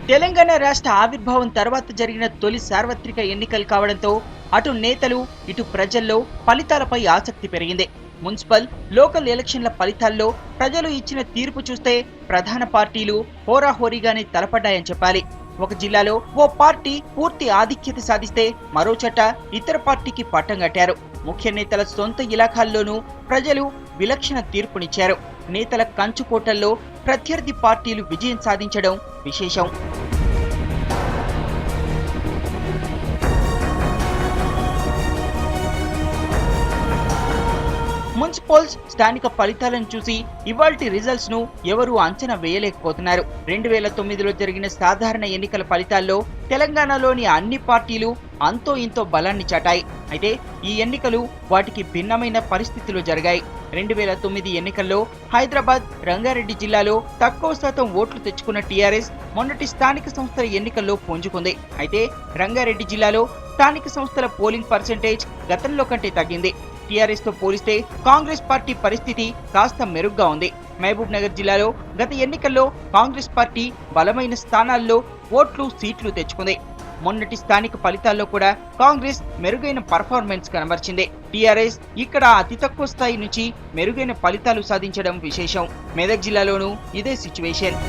తెలంగాణ రాష్ట్ర ఆవిర్భావం తర్వాత జరిగిన తొలి సార్వత్రిక ఎన్నికలు కావడంతో అటు నేతలు ఇటు ప్రజల్లో ఫలితాలపై ఆసక్తి పెరిగింది. మున్సిపల్, లోకల్ ఎలక్షన్ల ఫలితాల్లో ప్రజలు ఇచ్చిన తీర్పు చూస్తే ప్రధాన పార్టీలు హోరాహోరీగానే తలపడ్డాయని చెప్పాలి. ఒక జిల్లాలో ఓ పార్టీ పూర్తి ఆధిక్యత సాధిస్తే మరో చోట ఇతర పార్టీకి పట్టం కట్టారు. ముఖ్య నేతల సొంత ఇలాఖాల్లోనూ ప్రజలు విలక్షణ తీర్పునిచ్చారు. నేతల కంచుకోటల్లో ప్రత్యర్థి పార్టీలు విజయం సాధించడం విశేషం. మున్సిపల్స్ స్థానిక ఫలితాలను చూసి ఇవాల్టి రిజల్ట్స్ ను ఎవరూ అంచనా వేయలేకపోతున్నారు. 2009లో జరిగిన సాధారణ ఎన్నికల ఫలితాల్లో తెలంగాణలోని అన్ని పార్టీలు అంతో ఇంతో బలాన్ని చాటాయి. అయితే ఈ ఎన్నికలు వాటికి భిన్నమైన పరిస్థితులు జరిగాయి. 2009 ఎన్నికల్లో హైదరాబాద్, రంగారెడ్డి జిల్లాలో తక్కువ శాతం ఓట్లు తెచ్చుకున్న టీఆర్ఎస్ మొన్నటి స్థానిక సంస్థల ఎన్నికల్లో పుంజుకుంది. అయితే రంగారెడ్డి జిల్లాలో స్థానిక సంస్థల పోలింగ్ పర్సెంటేజ్ గతంలో కంటే తగ్గింది. టీఆర్ఎస్ తో పోలిస్తే కాంగ్రెస్ పార్టీ పరిస్థితి కాస్త మెరుగ్గా ఉంది. మహబూబ్ నగర్ జిల్లాలో గత ఎన్నికల్లో కాంగ్రెస్ పార్టీ బలమైన స్థానాల్లో ఓట్లు, సీట్లు తెచ్చుకుంది. మొన్నటి స్థానిక ఫలితాల్లో కూడా కాంగ్రెస్ మెరుగైన పర్ఫార్మెన్స్ కనబర్చింది. టీఆర్ఎస్ ఇక్కడ అతి తక్కువ స్థాయి నుంచి మెరుగైన ఫలితాలు సాధించడం విశేషం. మెదక్ జిల్లాలోనూ ఇదే సిచ్యువేషన్.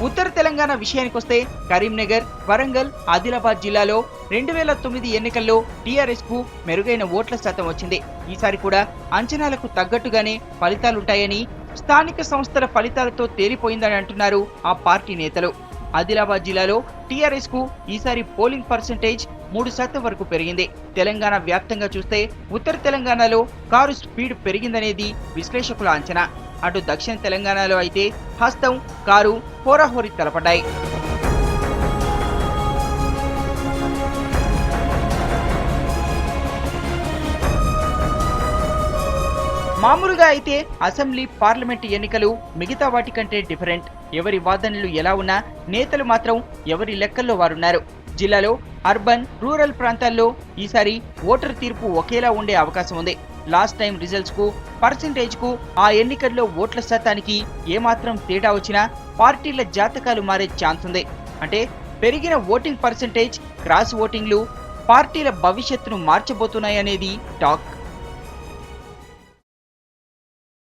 ఉత్తర తెలంగాణ విషయానికొస్తే కరీంనగర్, వరంగల్, ఆదిలాబాద్ జిల్లాలో 2009 ఎన్నికల్లో టీఆర్ఎస్ కు మెరుగైన ఓట్ల శాతం వచ్చింది. ఈసారి కూడా అంచనాలకు తగ్గట్టుగానే ఫలితాలుంటాయని స్థానిక సంస్థల ఫలితాలతో తేలిపోయిందని అంటున్నారు ఆ పార్టీ నేతలు. ఆదిలాబాద్ జిల్లాలో టీఆర్ఎస్ కు ఈసారి పోలింగ్ పర్సెంటేజ్ 3% వరకు పెరిగింది. తెలంగాణ వ్యాప్తంగా చూస్తే ఉత్తర తెలంగాణలో కారు స్పీడ్ పెరిగిందనేది విశ్లేషకుల అంచనా. అటు దక్షిణ తెలంగాణలో అయితే హస్తం, కారు హోరాహోరీ తలపడ్డాయి. మామూలుగా అయితే అసెంబ్లీ, పార్లమెంటు ఎన్నికలు మిగతా వాటి కంటే డిఫరెంట్. ఎవరి వాదనలు ఎలా ఉన్నా నేతలు మాత్రం ఎవరి లెక్కల్లో వారున్నారు. జిల్లాలో అర్బన్, రూరల్ ప్రాంతాల్లో ఈసారి ఓటరు తీర్పు ఒకేలా ఉండే అవకాశం ఉంది. లాస్ట్ టైం రిజల్ట్స్ కు, పర్సెంటేజ్ కు, ఆ ఎన్నికల్లో ఓట్ల శాతానికి ఏమాత్రం తేడా వచ్చినా పార్టీల జాతకాలు మారే ఛాన్స్ ఉంది. అంటే పెరిగిన ఓటింగ్ పర్సెంటేజ్, క్రాస్ ఓటింగ్లు పార్టీల భవిష్యత్తును మార్చబోతున్నాయనేది టాక్.